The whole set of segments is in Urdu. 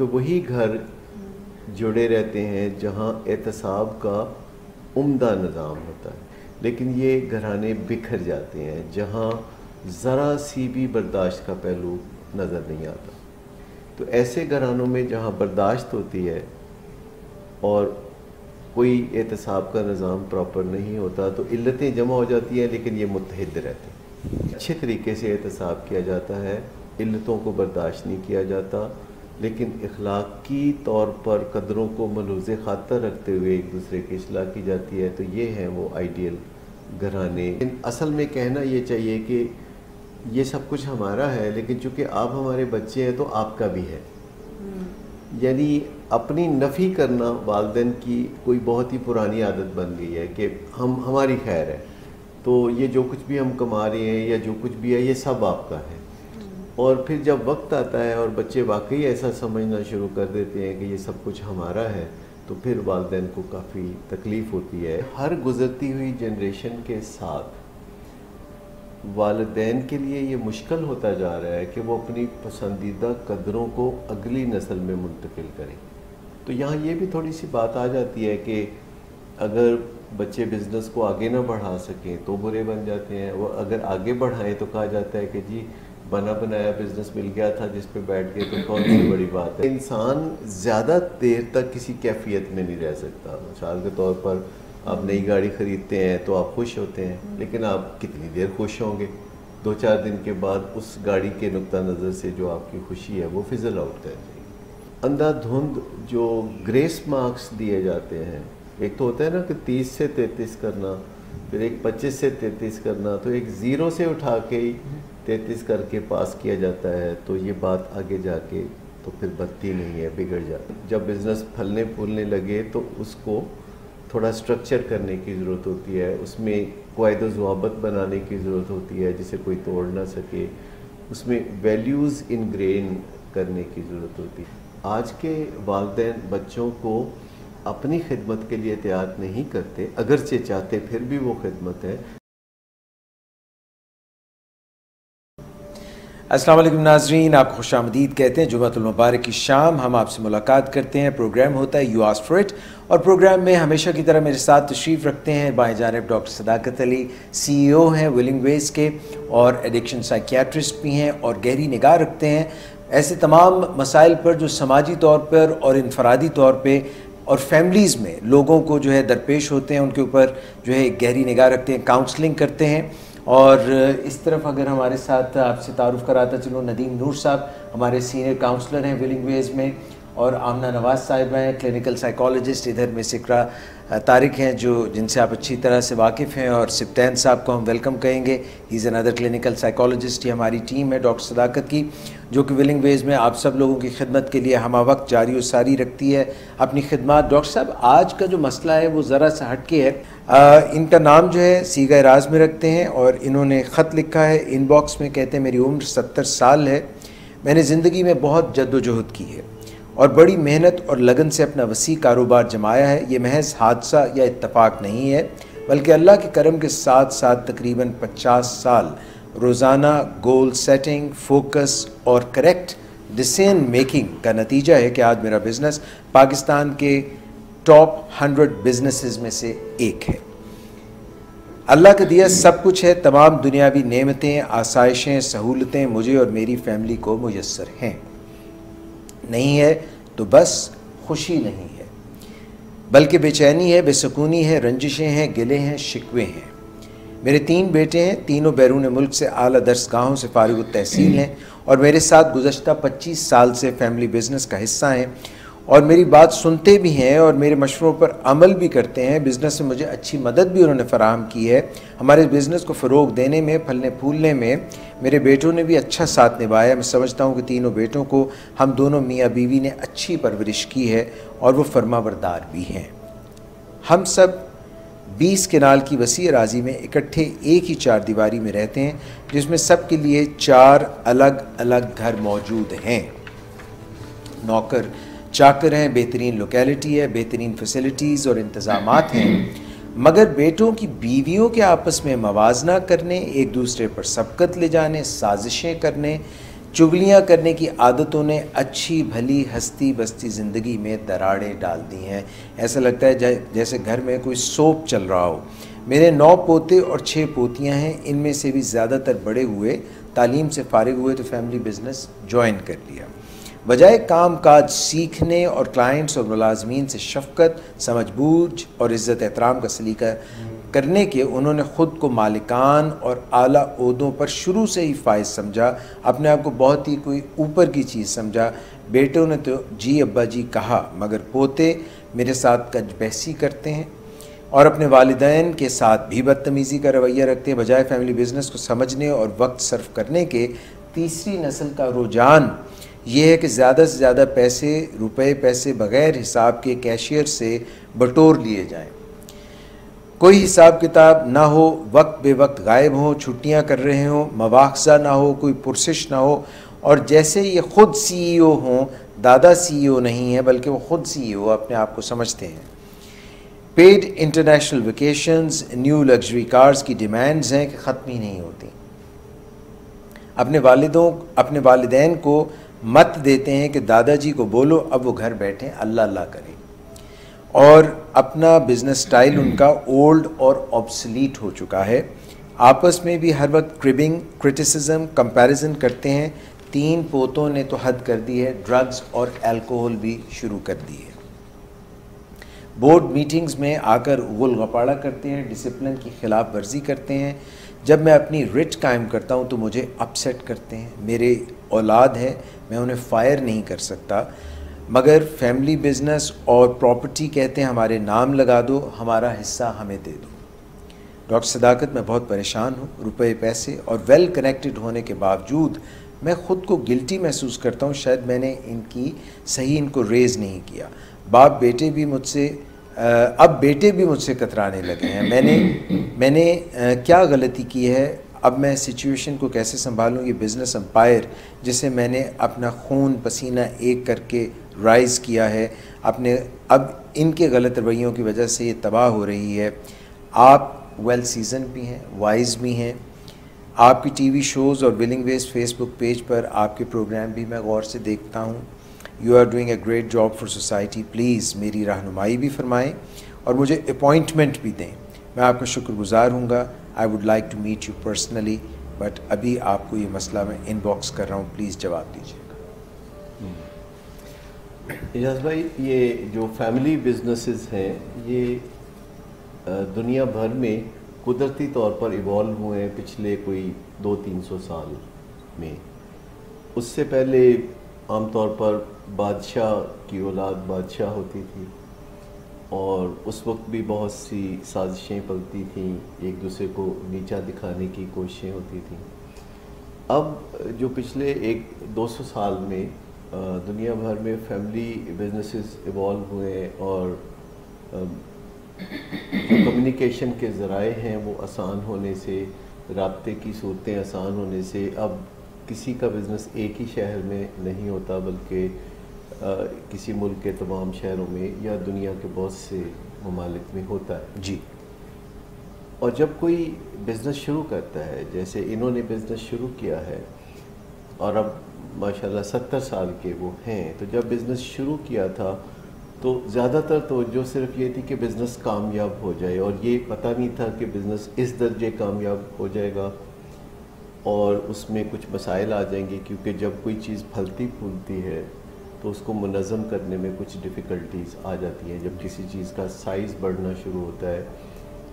کیونکہ وہی گھر جڑے رہتے ہیں جہاں احتساب کا عمدہ نظام ہوتا ہے. لیکن یہ گھرانے بکھر جاتے ہیں جہاں ذرا سی بھی برداشت کا پہلو نظر نہیں آتا. تو ایسے گھرانوں میں جہاں برداشت ہوتی ہے اور کوئی احتساب کا نظام پراپر نہیں ہوتا تو علتیں جمع ہو جاتی ہیں لیکن یہ متحد رہتے ہیں. اچھے طریقے سے احتساب کیا جاتا ہے, علتوں کو برداشت نہیں کیا جاتا, لیکن اخلاقی طور پر قدروں کو ملحوظ خاطر رکھتے ہوئے ایک دوسرے کی اصلاح کی جاتی ہے. تو یہ ہیں وہ آئیڈیل گھرانے. اصل میں کہنا یہ چاہیے کہ یہ سب کچھ ہمارا ہے, لیکن چونکہ آپ ہمارے بچے ہیں تو آپ کا بھی ہے. یعنی اپنی نفی کرنا والدین کی کوئی بہت ہی پرانی عادت بن گئی ہے کہ ہماری خیر ہے, تو یہ جو کچھ بھی ہم کما رہے ہیں یا جو کچھ بھی ہے یہ سب آپ کا ہے. اور پھر جب وقت آتا ہے اور بچے واقعی ایسا سمجھنا شروع کر دیتے ہیں کہ یہ سب کچھ ہمارا ہے, تو پھر والدین کو کافی تکلیف ہوتی ہے. ہر گزرتی ہوئی جنریشن کے ساتھ والدین کے لیے یہ مشکل ہوتا جا رہا ہے کہ وہ اپنی پسندیدہ قدروں کو اگلی نسل میں منتقل کریں. تو یہاں یہ بھی تھوڑی سی بات آ جاتی ہے کہ اگر بچے بزنس کو آگے نہ بڑھا سکیں تو برے بن جاتے ہیں, وہ اگر آگے بڑھائیں تو کہا جاتا ہے کہ جی بنا بنایا بزنس مل گیا تھا جس پہ بیٹھ گئے تو کون سی بڑی بات ہے. انسان زیادہ دیر تک کسی کیفیت میں نہیں رہ سکتا. مثال کے طور پر آپ نئی گاڑی خریدتے ہیں تو آپ خوش ہوتے ہیں, لیکن آپ کتنی دیر خوش ہوں گے؟ 2-4 دن کے بعد اس گاڑی کے نقطہ نظر سے جو آپ کی خوشی ہے وہ فزل آؤٹ کر جائے گی. اندھا دھند جو گریس مارکس دیے جاتے ہیں, ایک تو ہوتا ہے نا کہ 30 سے 33 کرنا, پھر ایک 25 سے 33 کرنا, تو ایک 0 سے اٹھا کے ہی 33 کر کے پاس کیا جاتا ہے. تو یہ بات آگے جا کے تو پھر بنتی نہیں ہے, بگڑ جاتی. جب بزنس پھلنے پھولنے لگے تو اس کو تھوڑا سٹرکچر کرنے کی ضرورت ہوتی ہے, اس میں قواعد و ضوابط بنانے کی ضرورت ہوتی ہے جسے کوئی توڑ نہ سکے, اس میں ویلیوز انگرین کرنے کی ضرورت ہوتی ہے. آج کے والدین بچوں کو اپنی خدمت کے لیے تیار نہیں کرتے, اگرچہ چاہتے پھر بھی وہ خدمت ہے. السلام علیکم ناظرین, آپ خوش آمدید کہتے ہیں. جمعۃ المبارک کی شام ہم آپ سے ملاقات کرتے ہیں. پروگرام ہوتا ہے یو آسک فار اٹ, اور پروگرام میں ہمیشہ کی طرح میرے ساتھ تشریف رکھتے ہیں بائیں جانب ڈاکٹر صداقت علی, CEO ہیں ولنگ ویز کے, اور ایڈکشن سائیکیاٹرسٹ بھی ہیں, اور گہری نگاہ رکھتے ہیں ایسے تمام مسائل پر جو سماجی طور پر اور انفرادی طور پہ اور فیملیز میں لوگوں کو جو ہے درپیش ہوتے ہیں, ان کے اوپر جو ہے گہری نگاہ رکھتے ہیں, کاؤنسلنگ کرتے ہیں. اور اس طرف اگر ہمارے ساتھ آپ سے تعارف کراتا چلو, ندیم نور صاحب ہمارے سینئر کاؤنسلر ہیں ولنگ ویز میں, اور آمنہ نواز صاحبہ ہیں کلینکل سائیکالوجسٹ. ادھر میں سکرا طارق ہیں جن سے آپ اچھی طرح سے واقف ہیں, اور سبطین صاحب کو ہم ویلکم کہیں گے. ہی از اندر کلینکل سائیکالوجسٹ. یہ ہماری ٹیم ہے ڈاکٹر صداقت کی, جو کہ ولنگ ویز میں آپ سب لوگوں کی خدمت کے لیے ہمہ وقت جاری و ساری رکھتی ہے اپنی خدمات. ڈاکٹر صاحب, آج کا جو مسئلہ ہے وہ ذرا سا ہٹ کے ہے. ان کا نام جو ہے سیغہ راز میں رکھتے ہیں, اور انہوں نے خط لکھا ہے ان باکس میں. کہتے ہیں میری عمر 70 سال ہے, میں نے زندگی میں بہت جد و جہد کی ہے اور بڑی محنت اور لگن سے اپنا وسیع کاروبار جمایا ہے. یہ محض حادثہ یا اتفاق نہیں ہے, بلکہ اللہ کے کرم کے ساتھ ساتھ تقریباً 50 سال روزانہ گول سیٹنگ, فوکس اور کریکٹ ڈیسیژن میکنگ کا نتیجہ ہے کہ آج میرا بزنس پاکستان کے ٹاپ 100 بزنسز میں سے ایک ہے. اللہ کا دیا سب کچھ ہے, تمام دنیاوی نعمتیں, آسائشیں, سہولتیں مجھے اور میری فیملی کو میسر ہیں. نہیں ہے تو بس خوشی نہیں ہے, بلکہ بے چینی ہے, بے سکونی ہے, رنجشیں ہیں, گلے ہیں, شکوے ہیں. میرے 3 بیٹے ہیں, تینوں بیرون ملک سے اعلیٰ درس گاہوں سے فارغ التحصیل ہیں, اور میرے ساتھ گزشتہ 25 سال سے فیملی بزنس کا حصہ ہیں, اور میری بات سنتے بھی ہیں اور میرے مشوروں پر عمل بھی کرتے ہیں. بزنس میں مجھے اچھی مدد بھی انہوں نے فراہم کی ہے. ہمارے بزنس کو فروغ دینے میں, پھلنے پھولنے میں میرے بیٹوں نے بھی اچھا ساتھ نبھایا. میں سمجھتا ہوں کہ تینوں بیٹوں کو ہم دونوں میاں بیوی نے اچھی پرورش کی ہے, اور وہ فرما بردار بھی ہیں. ہم سب 20 کنال کی وسیع اراضی میں اکٹھے ایک ہی 4 دیواری میں رہتے ہیں, جس میں سب کے لیے 4 الگ الگ گھر موجود ہیں. نوکر چاکر ہیں, بہترین لوکیلٹی ہے, بہترین فیسلٹیز اور انتظامات ہیں, مگر بیٹوں کی بیویوں کے آپس میں موازنہ کرنے, ایک دوسرے پر سبقت لے جانے, سازشیں کرنے, چگلیاں کرنے کی عادتوں نے اچھی بھلی ہستی بستی زندگی میں دراڑیں ڈال دی ہیں. ایسا لگتا ہے جیسے گھر میں کوئی سوپ چل رہا ہو. میرے 9 پوتے اور 6 پوتیاں ہیں. ان میں سے بھی زیادہ تر بڑے ہوئے تعلیم سے فارغ ہوئے تو فیملی بزنس جوائن کر لیا. بجائے کام کاج سیکھنے اور کلائنٹس اور ملازمین سے شفقت, سمجھ بوجھ اور عزت احترام کا سلیقہ کرنے کے, انہوں نے خود کو مالکان اور اعلیٰ عہدوں پر شروع سے ہی فائز سمجھا, اپنے آپ کو بہت ہی کوئی اوپر کی چیز سمجھا. بیٹوں نے تو جی ابا جی کہا, مگر پوتے میرے ساتھ کج بحثی کرتے ہیں اور اپنے والدین کے ساتھ بھی بدتمیزی کا رویہ رکھتے ہیں. بجائے فیملی بزنس کو سمجھنے اور وقت صرف کرنے کے, تیسری نسل کا رجحان یہ ہے کہ زیادہ سے زیادہ پیسے بغیر حساب کے کیشیئر سے بٹور لیے جائیں. کوئی حساب کتاب نہ ہو, وقت بے وقت غائب ہوں, چھٹیاں کر رہے ہوں, مواخذہ نہ ہو, کوئی پرسش نہ ہو, اور جیسے یہ خود سی ای او ہوں. دادا سی ای او نہیں ہے بلکہ وہ خود سی ای او اپنے آپ کو سمجھتے ہیں. Paid international vacations, new luxury cars کی ڈیمانڈز ہیں کہ ختم ہی نہیں ہوتی. اپنے والدین کو مت دیتے ہیں کہ دادا جی کو بولو, اب وہ گھر بیٹھیں اللہ اللہ کریں. اور اپنا بزنس سٹائل ان کا اولڈ اور آبسلیٹ ہو چکا ہے. آپس میں بھی ہر وقت کربنگ, کرٹیسزم, کمپیریزن کرتے ہیں. 3 پوتوں نے تو حد کر دی ہے, ڈرگز اور الکوہل بھی شروع کر دی ہے. بورڈ میٹنگز میں آ کر غل غپاڑا کرتے ہیں, ڈسپلن کی خلاف ورزی کرتے ہیں. جب میں اپنی رٹ قائم کرتا ہوں تو مجھے اپسیٹ کرتے ہیں. میرے اولاد ہے, میں انہیں فائر نہیں کر سکتا, مگر فیملی بزنس اور پراپرٹی کہتے ہیں ہمارے نام لگا دو, ہمارا حصہ ہمیں دے دو. ڈاکٹر صداقت, میں بہت پریشان ہوں. روپے پیسے اور ویل کنیکٹڈ ہونے کے باوجود میں خود کو گلٹی محسوس کرتا ہوں, شاید میں نے ان کو ریز نہیں کیا. اب بیٹے بھی مجھ سے کترانے لگے ہیں. میں نے کیا غلطی کی ہے؟ اب میں سچویشن کو کیسے سنبھالوں؟ یہ بزنس امپائر جسے میں نے اپنا خون پسینہ ایک کر کے رائز کیا ہے, اب ان کے غلط رویوں کی وجہ سے یہ تباہ ہو رہی ہے. آپ ویل سیزن بھی ہیں, وائز بھی ہیں. آپ کی ٹی وی شوز اور ولنگ ویز فیس بک پیج پر آپ کے پروگرام بھی میں غور سے دیکھتا ہوں. You are doing a great job for society. Please میری رہنمائی بھی فرمائیں اور مجھے اپوائنٹمنٹ بھی دیں. میں آپ کا شکر گزار ہوں گا. I would like to meet you personally, but ابھی آپ کو یہ مسئلہ میں ان باکس کر رہا ہوں, پلیز جواب دیجیے گا. اعجاز بھائی, یہ جو فیملی بزنسز ہیں یہ دنیا بھر میں قدرتی طور پر ایوالو ہوئے ہیں پچھلے کوئی 200-300 سال میں. اس سے پہلے عام طور پر بادشاہ کی اولاد بادشاہ ہوتی تھی اور اس وقت بھی بہت سی سازشیں پلتی تھیں, ایک دوسرے کو نیچا دکھانے کی کوششیں ہوتی تھیں. اب جو پچھلے 100-200 سال میں دنیا بھر میں فیملی بزنسز ایوالو ہوئے اور جو کمیونیکیشن کے ذرائع ہیں وہ آسان ہونے سے, رابطے کی صورتیں آسان ہونے سے اب کسی کا بزنس ایک ہی شہر میں نہیں ہوتا بلکہ کسی ملک کے تمام شہروں میں یا دنیا کے بہت سے ممالک میں ہوتا ہے. جی. اور جب کوئی بزنس شروع کرتا ہے, جیسے انہوں نے بزنس شروع کیا ہے اور اب ماشاءاللہ 70 سال کے وہ ہیں, تو جب بزنس شروع کیا تھا تو زیادہ تر توجہ صرف یہ تھی کہ بزنس کامیاب ہو جائے, اور یہ پتہ نہیں تھا کہ بزنس اس درجے کامیاب ہو جائے گا اور اس میں کچھ مسائل آ جائیں گے, کیونکہ جب کوئی چیز پھلتی پھولتی ہے تو اس کو منظم کرنے میں کچھ ڈیفیکلٹیز آ جاتی ہیں. جب کسی چیز کا سائز بڑھنا شروع ہوتا ہے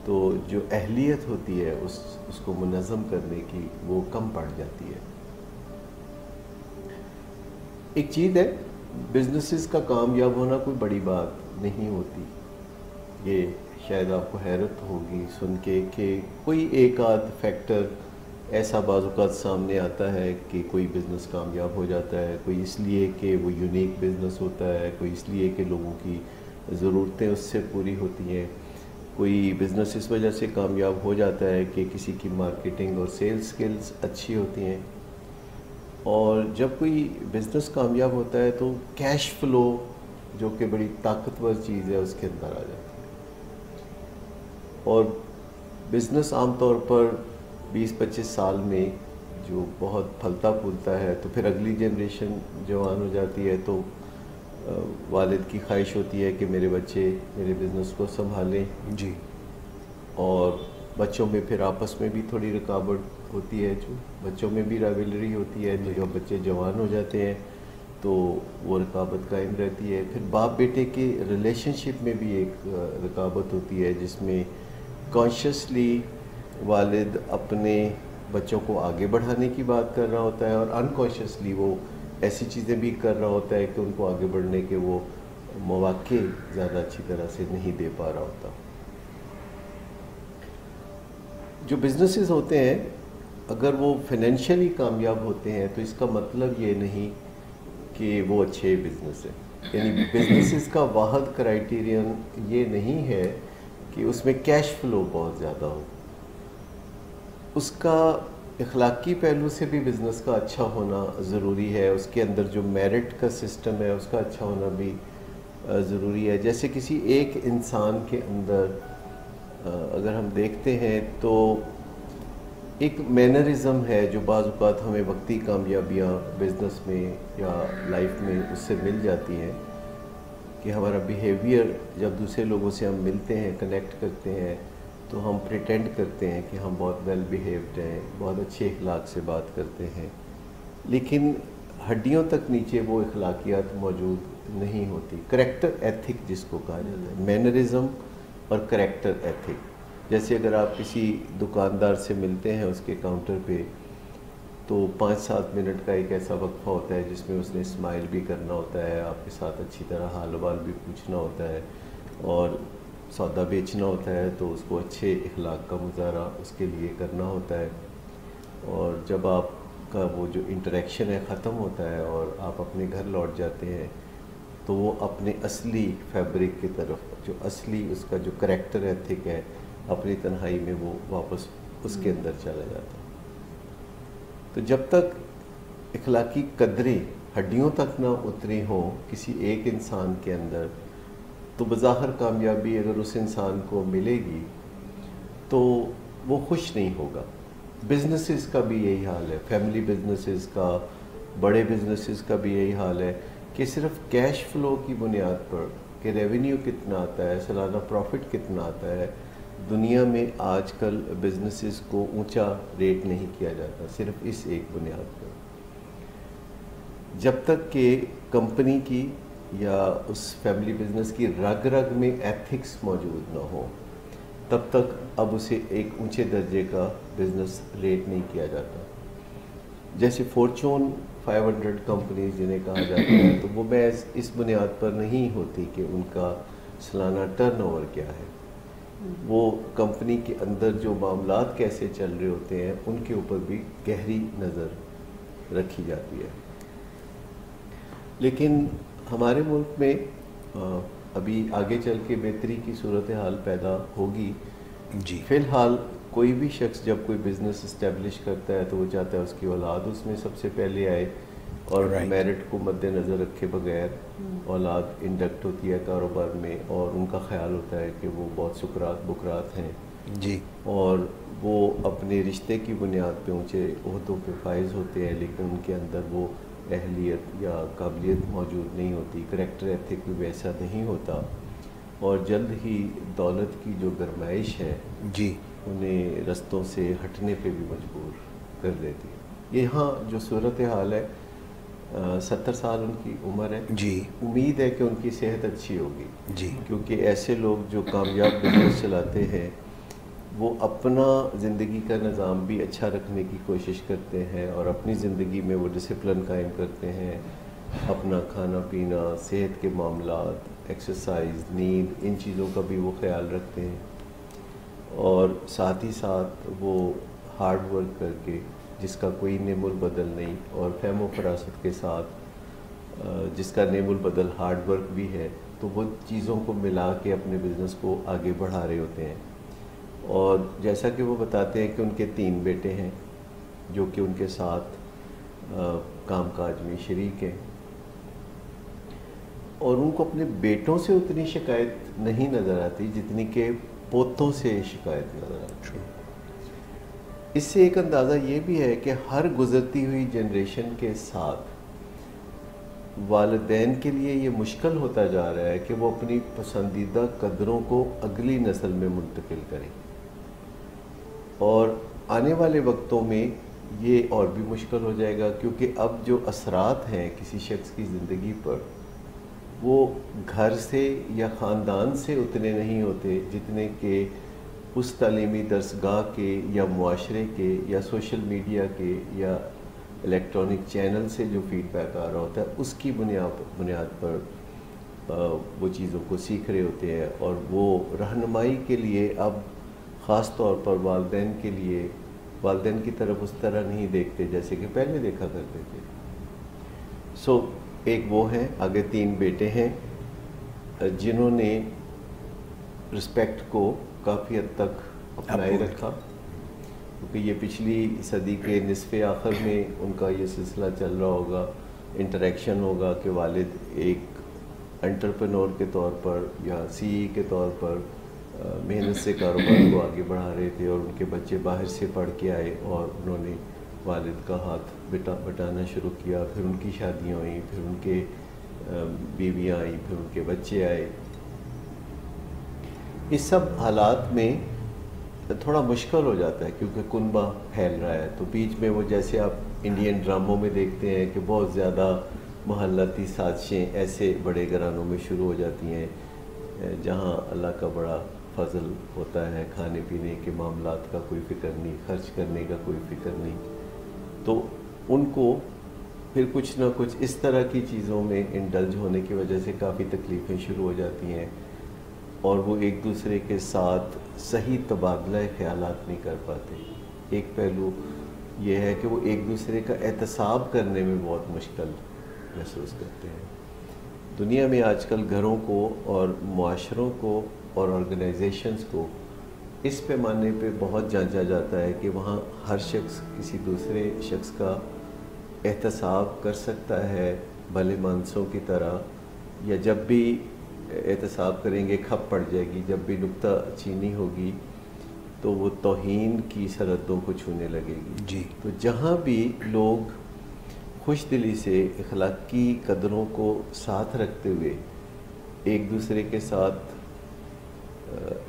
تو جو اہلیت ہوتی ہے اس کو منظم کرنے کی وہ کم پڑ جاتی ہے. ایک چیز ہے, بزنسز کا کامیاب ہونا کوئی بڑی بات نہیں ہوتی. یہ شاید آپ کو حیرت ہوگی سن کے کہ کوئی ایک آدھ فیکٹر ایسا بعض اوقات سامنے آتا ہے کہ کوئی بزنس کامیاب ہو جاتا ہے. کوئی اس لیے کہ وہ یونیک بزنس ہوتا ہے, کوئی اس لیے کہ لوگوں کی ضرورتیں اس سے پوری ہوتی ہیں, کوئی بزنس اس وجہ سے کامیاب ہو جاتا ہے کہ کسی کی مارکیٹنگ اور سیلز سکلز اچھی ہوتی ہیں. اور جب کوئی بزنس کامیاب ہوتا ہے تو کیش فلو جو کہ بڑی طاقتور چیز ہے اس کے اندر آ جاتی ہے. اور بزنس عام طور پر 20-25 سال میں جو بہت پھلتا پھولتا ہے، تو پھر اگلی جنریشن جوان ہو جاتی ہے تو والد کی خواہش ہوتی ہے کہ میرے بچے میرے بزنس کو سنبھالیں. جی. اور بچوں میں پھر آپس میں بھی تھوڑی رکاوٹ ہوتی ہے، جو بچوں میں بھی رائولری ہوتی ہے، تو جب بچے جوان ہو جاتے ہیں تو وہ رکاوٹ قائم رہتی ہے. پھر باپ بیٹے کے ریلیشن شپ میں بھی ایک رکاوٹ ہوتی ہے، جس میں کانشیسلی والد اپنے بچوں کو آگے بڑھانے کی بات کر رہا ہوتا ہے، اور انکانشیسلی وہ ایسی چیزیں بھی کر رہا ہوتا ہے کہ ان کو آگے بڑھنے کے وہ مواقع زیادہ اچھی طرح سے نہیں دے پا رہا ہوتا. جو بزنسز ہوتے ہیں اگر وہ فائنینشلی کامیاب ہوتے ہیں تو اس کا مطلب یہ نہیں کہ وہ اچھے بزنس ہیں. یعنی بزنسز کا واحد کرائیٹیرین یہ نہیں ہے کہ اس میں کیش فلو بہت زیادہ ہو. اس کا اخلاقی پہلو سے بھی بزنس کا اچھا ہونا ضروری ہے، اس کے اندر جو میرٹ کا سسٹم ہے اس کا اچھا ہونا بھی ضروری ہے. جیسے کسی ایک انسان کے اندر اگر ہم دیکھتے ہیں تو ایک مینرزم ہے جو بعض اوقات ہمیں وقتی کامیابیاں بزنس میں یا لائف میں اس سے مل جاتی ہیں، کہ ہمارا بیہیویئر جب دوسرے لوگوں سے ہم ملتے ہیں، کنیکٹ کرتے ہیں، تو ہم پریٹینڈ کرتے ہیں کہ ہم بہت ویل بیہیوڈ ہیں، بہت اچھے اخلاق سے بات کرتے ہیں، لیکن ہڈیوں تک نیچے وہ اخلاقیات موجود نہیں ہوتی. کریکٹر ایتھک جس کو کہا جاتا ہے، مینرزم اور کریکٹر ایتھک. جیسے اگر آپ کسی دکاندار سے ملتے ہیں اس کے کاؤنٹر پہ، تو 5-7 منٹ کا ایک ایسا وقفہ ہوتا ہے جس میں اس نے اسمائل بھی کرنا ہوتا ہے، آپ کے ساتھ اچھی طرح حال وال بھی پوچھنا ہوتا ہے، اور سودا بیچنا ہوتا ہے تو اس کو اچھے اخلاق کا مظاہرہ اس کے لیے کرنا ہوتا ہے. اور جب آپ کا وہ جو انٹریکشن ہے ختم ہوتا ہے اور آپ اپنے گھر لوٹ جاتے ہیں تو وہ اپنے اصلی فیبرک کی طرف، جو اصلی اس کا جو کریکٹر ایتھک ہے، اپنی تنہائی میں وہ واپس اس کے اندر چلا جاتا ہے. تو جب تک اخلاقی قدریں ہڈیوں تک نہ اتری ہوں کسی ایک انسان کے اندر، تو بظاہر کامیابی اگر اس انسان کو ملے گی تو وہ خوش نہیں ہوگا. بزنسز کا بھی یہی حال ہے، فیملی بزنسز کا، بڑے بزنسز کا بھی یہی حال ہے کہ صرف کیش فلو کی بنیاد پر کہ ریونیو کتنا آتا ہے، سالانہ پروفٹ کتنا آتا ہے، دنیا میں آج کل بزنسز کو اونچا ریٹ نہیں کیا جاتا صرف اس ایک بنیاد پر. جب تک کہ کمپنی کی یا اس فیملی بزنس کی رگ رگ میں ایتھکس موجود نہ ہو تب تک اب اسے ایک اونچے درجے کا بزنس ریٹ نہیں کیا جاتا. جیسے فارچون 500 کمپنیز جنہیں کہا جاتا ہے، تو وہ محض اس بنیاد پر نہیں ہوتی کہ ان کا سالانہ ٹرن اوور کیا ہے، وہ کمپنی کے اندر جو معاملات کیسے چل رہے ہوتے ہیں ان کے اوپر بھی گہری نظر رکھی جاتی ہے. لیکن ہمارے ملک میں ابھی آگے چل کے بہتری کی صورتحال پیدا ہوگی. جی. فی الحال کوئی بھی شخص جب کوئی بزنس اسٹیبلش کرتا ہے تو وہ چاہتا ہے اس کی اولاد اس میں سب سے پہلے آئے، اور میرٹ کو مد نظر رکھے بغیر اولاد انڈکٹ ہوتی ہے کاروبار میں، اور ان کا خیال ہوتا ہے کہ وہ بہت سکرات بکرات ہیں جی، اور وہ اپنے رشتے کی بنیاد پہ اونچے عہدوں پہ فائز ہوتے ہیں، لیکن ان کے اندر وہ اہلیت یا قابلیت موجود نہیں ہوتی، کریکٹر ایتھک بھی ویسا نہیں ہوتا، اور جلد ہی دولت کی جو گرمائش ہے جی انہیں رستوں سے ہٹنے پہ بھی مجبور کر دیتی ہے. یہاں جو صورتحال ہے 70 سال ان کی عمر ہے، جی، امید ہے کہ ان کی صحت اچھی ہوگی، جی، کیونکہ ایسے لوگ جو کامیاب بزنس چلاتے ہیں وہ اپنا زندگی کا نظام بھی اچھا رکھنے کی کوشش کرتے ہیں، اور اپنی زندگی میں وہ ڈسپلن قائم کرتے ہیں، اپنا کھانا پینا، صحت کے معاملات، ایکسرسائز، نیند، ان چیزوں کا بھی وہ خیال رکھتے ہیں، اور ساتھ ہی ساتھ وہ ہارڈ ورک کر کے، جس کا کوئی نعم البدل نہیں، اور فہم و فراست کے ساتھ جس کا نعم البدل ہارڈ ورک بھی ہے، تو وہ چیزوں کو ملا کے اپنے بزنس کو آگے بڑھا رہے ہوتے ہیں. اور جیسا کہ وہ بتاتے ہیں کہ ان کے 3 بیٹے ہیں جو کہ ان کے ساتھ کام کاج میں شریک ہیں، اور ان کو اپنے بیٹوں سے اتنی شکایت نہیں نظر آتی جتنی کہ پوتوں سے شکایت نظر آتی ہے. اس سے ایک اندازہ یہ بھی ہے کہ ہر گزرتی ہوئی جنریشن کے ساتھ والدین کے لیے یہ مشکل ہوتا جا رہا ہے کہ وہ اپنی پسندیدہ قدروں کو اگلی نسل میں منتقل کریں، اور آنے والے وقتوں میں یہ اور بھی مشکل ہو جائے گا، کیونکہ اب جو اثرات ہیں کسی شخص کی زندگی پر وہ گھر سے یا خاندان سے اتنے نہیں ہوتے جتنے کہ اس تعلیمی درسگاہ کے یا معاشرے کے یا سوشل میڈیا کے یا الیکٹرانک چینل سے جو فیڈ بیک آ رہا ہوتا ہے اس کی بنیاد پر وہ چیزوں کو سیکھ رہے ہوتے ہیں، اور وہ رہنمائی کے لیے اب خاص طور پر والدین کے لیے والدین کی طرف اس طرح نہیں دیکھتے جیسے کہ پہلے دیکھا کرتے تھے۔ ایک وہ ہیں، آگے 3 بیٹے ہیں جنہوں نے رسپیکٹ کو کافی حد تک اپنائے رکھا، کیونکہ یہ پچھلی صدی کے نصف آخر میں ان کا یہ سلسلہ چل رہا ہوگا، انٹریکشن ہوگا کہ والد ایک انٹرپرینور کے طور پر یا سی کے طور پر محنت سے کاروبار کو آگے بڑھا رہے تھے، اور ان کے بچے باہر سے پڑھ کے آئے اور انہوں نے والد کا ہاتھ بٹانا شروع کیا، پھر ان کی شادیاں ہوئیں، پھر ان کے بیویاں آئیں، پھر ان کے بچے آئے۔ اس سب حالات میں تھوڑا مشکل ہو جاتا ہے کیونکہ کنبہ پھیل رہا ہے، تو بیچ میں وہ جیسے آپ انڈین ڈراموں میں دیکھتے ہیں کہ بہت زیادہ محلاتی سازشیں ایسے بڑے گھرانوں میں شروع ہو جاتی ہیں جہاں اللہ کا بڑا فضل ہوتا ہے، کھانے پینے کے معاملات کا کوئی فکر نہیں، خرچ کرنے کا کوئی فکر نہیں، تو ان کو پھر کچھ نہ کچھ اس طرح کی چیزوں میں انڈلج ہونے کی وجہ سے کافی تکلیفیں شروع ہو جاتی ہیں، اور وہ ایک دوسرے کے ساتھ صحیح تبادلہ خیالات نہیں کر پاتے۔ ایک پہلو یہ ہے کہ وہ ایک دوسرے کا احتساب کرنے میں بہت مشکل محسوس کرتے ہیں۔ دنیا میں آج کل گھروں کو اور معاشروں کو اور آرگنائزیشنز کو اس پیمانے پہ بہت جانچا جاتا ہے کہ وہاں ہر شخص کسی دوسرے شخص کا احتساب کر سکتا ہے بھلے مانسوں کی طرح، یا جب بھی احتساب کریں گے کھپ پڑ جائے گی، جب بھی نکتہ چینی ہوگی تو وہ توہین کی سرحدوں کو چھونے لگے گی۔ جی، تو جہاں بھی لوگ خوش دلی سے اخلاقی قدروں کو ساتھ رکھتے ہوئے ایک دوسرے کے ساتھ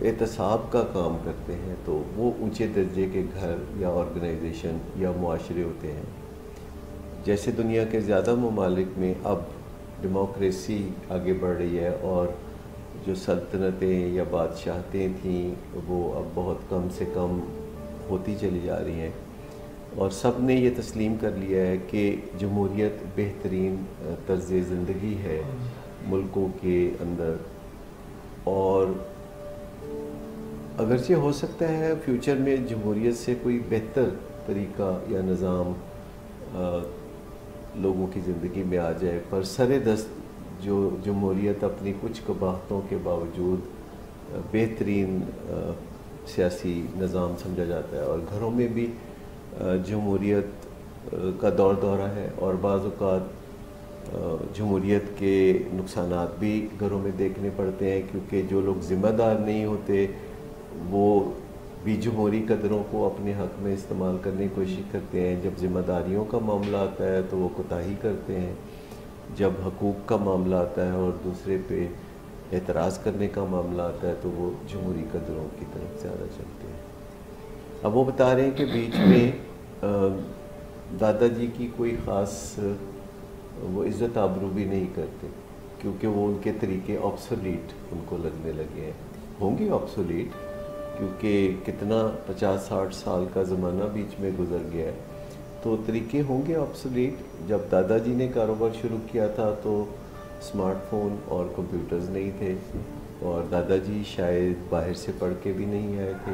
احتساب کا کام کرتے ہیں تو وہ اونچے درجے کے گھر یا آرگنائزیشن یا معاشرے ہوتے ہیں۔ جیسے دنیا کے زیادہ ممالک میں اب ڈیموکریسی آگے بڑھ رہی ہے، اور جو سلطنتیں یا بادشاہتیں تھیں وہ اب بہت کم سے کم ہوتی چلی جا رہی ہیں، اور سب نے یہ تسلیم کر لیا ہے کہ جمہوریت بہترین طرز زندگی ہے ملکوں کے اندر، اور اگرچہ ہو سکتا ہے فیوچر میں جمہوریت سے کوئی بہتر طریقہ یا نظام لوگوں کی زندگی میں آ جائے، پر سر دست جو جمہوریت اپنی کچھ قباحتوں کے باوجود بہترین سیاسی نظام سمجھا جاتا ہے، اور گھروں میں بھی جمہوریت کا دور دورہ ہے، اور بعض اوقات جمہوریت کے نقصانات بھی گھروں میں دیکھنے پڑتے ہیں، کیونکہ جو لوگ ذمہ دار نہیں ہوتے وہ بھی جمہوری قدروں کو اپنے حق میں استعمال کرنے کی کوشش کرتے ہیں۔ جب ذمہ داریوں کا معاملہ آتا ہے تو وہ کوتاہی کرتے ہیں، جب حقوق کا معاملہ آتا ہے اور دوسرے پہ اعتراض کرنے کا معاملہ آتا ہے تو وہ جمہوری قدروں کی طرف زیادہ چلتے ہیں۔ اب وہ بتا رہے ہیں کہ بیچ میں دادا جی کی کوئی خاص وہ عزت آبرو بھی نہیں کرتے، کیونکہ وہ ان کے طریقے آبسولیٹ ان کو لگنے لگے ہیں۔ ہوں گے آبسولیٹ کیونکہ کتنا 50-60 سال کا زمانہ بیچ میں گزر گیا ہے، تو طریقے ہوں گے آبسولیٹ۔ جب دادا جی نے کاروبار شروع کیا تھا تو اسمارٹ فون اور کمپیوٹرز نہیں تھے، اور دادا جی شاید باہر سے پڑھ کے بھی نہیں آئے تھے،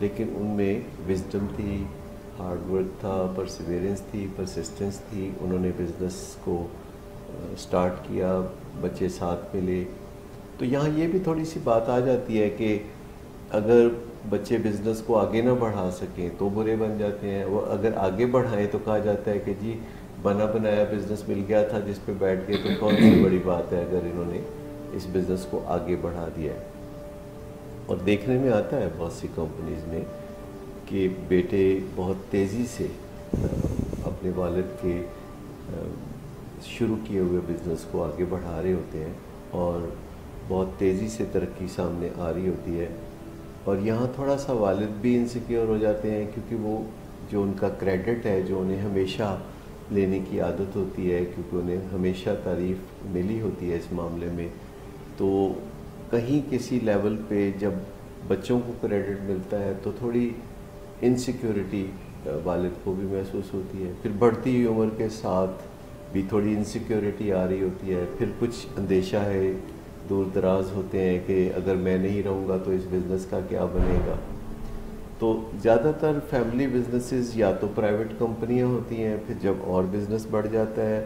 لیکن ان میں وزڈم تھی، ہارڈ ورک تھا، پرسیویرنس تھی، پرسسٹنس تھی۔ انہوں نے بزنس کو سٹارٹ کیا، بچے ساتھ ملے۔ تو یہاں یہ بھی تھوڑی سی بات آ جاتی ہے کہ اگر بچے بزنس کو آگے نہ بڑھا سکیں تو برے بن جاتے ہیں، وہ اگر آگے بڑھائیں تو کہا جاتا ہے کہ جی بنا بنایا بزنس مل گیا تھا جس پہ بیٹھ گئے، تو کون سی بڑی بات ہے اگر انہوں نے اس بزنس کو آگے بڑھا دیا ہے۔ اور دیکھنے میں آتا ہے بہت سی کمپنیز میں کہ بیٹے بہت تیزی سے اپنے والد کے شروع کیے ہوئے بزنس کو آگے بڑھا رہے ہوتے ہیں اور بہت تیزی سے ترقی سامنے آ رہی ہوتی ہے، اور یہاں تھوڑا سا والد بھی انسیکیور ہو جاتے ہیں، کیونکہ وہ جو ان کا کریڈٹ ہے جو انہیں ہمیشہ لینے کی عادت ہوتی ہے، کیونکہ انہیں ہمیشہ تعریف ملی ہوتی ہے اس معاملے میں، تو کہیں کسی لیول پہ جب بچوں کو کریڈٹ ملتا ہے تو تھوڑی انسیکیورٹی والد کو بھی محسوس ہوتی ہے، پھر بڑھتی ہوئی عمر کے ساتھ بھی تھوڑی انسیکیورٹی آ رہی ہوتی ہے، پھر کچھ اندیشہ ہے، دور دراز ہوتے ہیں کہ اگر میں نہیں رہوں گا تو اس بزنس کا کیا بنے گا۔ تو زیادہ تر فیملی بزنسز یا تو پرائیویٹ کمپنیاں ہوتی ہیں، پھر جب اور بزنس بڑھ جاتا ہے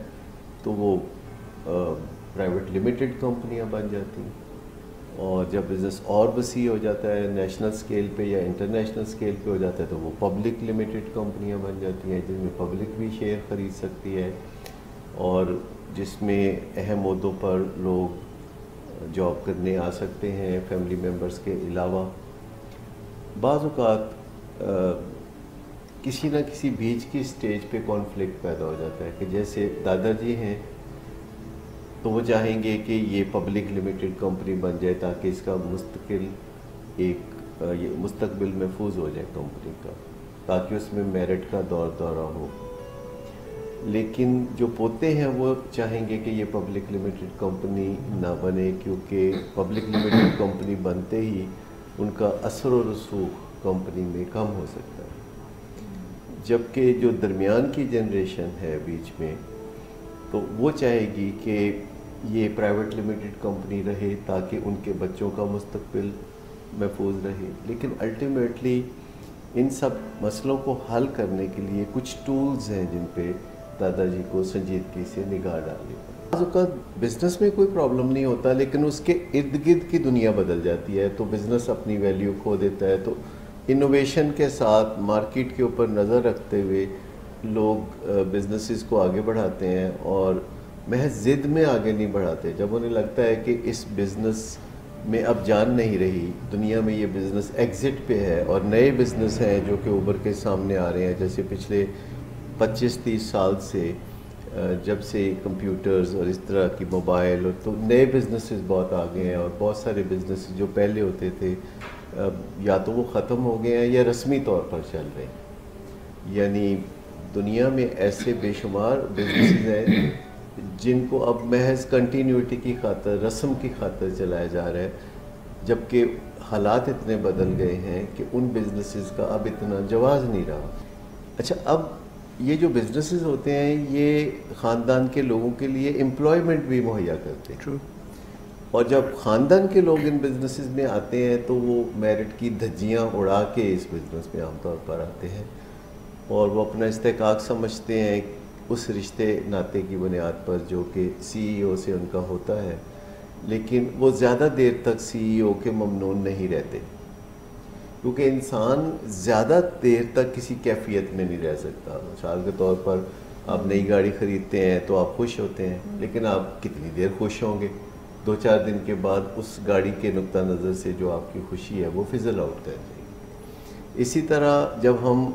تو وہ پرائیویٹ لمیٹڈ کمپنیاں بن جاتی ہیں، اور جب بزنس اور وسیع ہو جاتا ہے نیشنل سکیل پہ یا انٹرنیشنل سکیل پہ ہو جاتا ہے تو وہ پبلک لمیٹڈ کمپنیاں بن جاتی ہیں، جن میں پبلک بھی شیئر خرید سکتی ہے اور جس میں اہم عہدوں پر لوگ جاب کرنے آ سکتے ہیں فیملی ممبرز کے علاوہ۔ بعض اوقات کسی نہ کسی بیچ کی سٹیج پہ کانفلکٹ پیدا ہو جاتا ہے کہ جیسے دادا جی ہیں تو وہ چاہیں گے کہ یہ پبلک لمیٹڈ کمپنی بن جائے تاکہ اس کا مستقبل محفوظ ہو جائے کمپنی کا، تاکہ اس میں میرٹ کا دور دورہ ہو، لیکن جو پوتے ہیں وہ چاہیں گے کہ یہ پبلک لمیٹڈ کمپنی نہ بنے، کیونکہ پبلک لمیٹڈ کمپنی بنتے ہی ان کا اثر و رسوخ کمپنی میں کم ہو سکتا ہے، جبکہ جو درمیان کی جنریشن ہے بیچ میں تو وہ چاہے گی کہ یہ پرائیویٹ لمیٹڈ کمپنی رہے تاکہ ان کے بچوں کا مستقبل محفوظ رہے۔ لیکن الٹیمیٹلی ان سب مسئلوں کو حل کرنے کے لیے کچھ ٹولز ہیں جن پہ دادا جی کو سنجیدگی سے نگاہ ڈالنی پڑتی ہے۔ بعض اوقات بزنس میں کوئی پرابلم نہیں ہوتا، لیکن اس کے ارد گرد کی دنیا بدل جاتی ہے تو بزنس اپنی ویلیو کھو دیتا ہے، تو انوویشن کے ساتھ مارکیٹ کے اوپر نظر رکھتے ہوئے لوگ بزنسز کو آگے بڑھاتے ہیں اور محض ضد میں آگے نہیں بڑھاتے۔ جب انہیں لگتا ہے کہ اس بزنس میں اب جان نہیں رہی، دنیا میں یہ بزنس ایگزٹ پہ ہے اور نئے بزنس ہیں جو کہ ابھر کے سامنے آ رہے ہیں، جیسے پچھلے 25-30 سال سے جب سے کمپیوٹرز اور اس طرح کی موبائل، اور تو نئے بزنسز بہت آ گئے ہیں، اور بہت سارے بزنسز جو پہلے ہوتے تھے یا تو وہ ختم ہو گئے ہیں یا رسمی طور پر چل رہے ہیں۔ یعنی دنیا میں ایسے بے شمار بزنسز ہیں جن کو اب محض کنٹینیوٹی کی خاطر، رسم کی خاطر چلایا جا رہا ہے، جبکہ حالات اتنے بدل گئے ہیں کہ ان بزنسز کا اب اتنا جواز نہیں رہا۔ اچھا، اب یہ جو بزنسز ہوتے ہیں یہ خاندان کے لوگوں کے لیے امپلائمنٹ بھی مہیا کرتے ہیں، اور جب خاندان کے لوگ ان بزنسز میں آتے ہیں تو وہ میرٹ کی دھجیاں اڑا کے اس بزنس میں عام طور پر آتے ہیں، اور وہ اپنا استحقاق سمجھتے ہیں اس رشتے ناطے کی بنیاد پر جو کہ سی ای او سے ان کا ہوتا ہے، لیکن وہ زیادہ دیر تک سی ای او کے ممنون نہیں رہتے، کیونکہ انسان زیادہ دیر تک کسی کیفیت میں نہیں رہ سکتا۔ مثال کے طور پر آپ نئی گاڑی خریدتے ہیں تو آپ خوش ہوتے ہیں، لیکن آپ کتنی دیر خوش ہوں گے؟ 2-4 دن کے بعد اس گاڑی کے نقطہ نظر سے جو آپ کی خوشی ہے وہ فضل آؤٹ کر جائے گی۔ اسی طرح جب ہم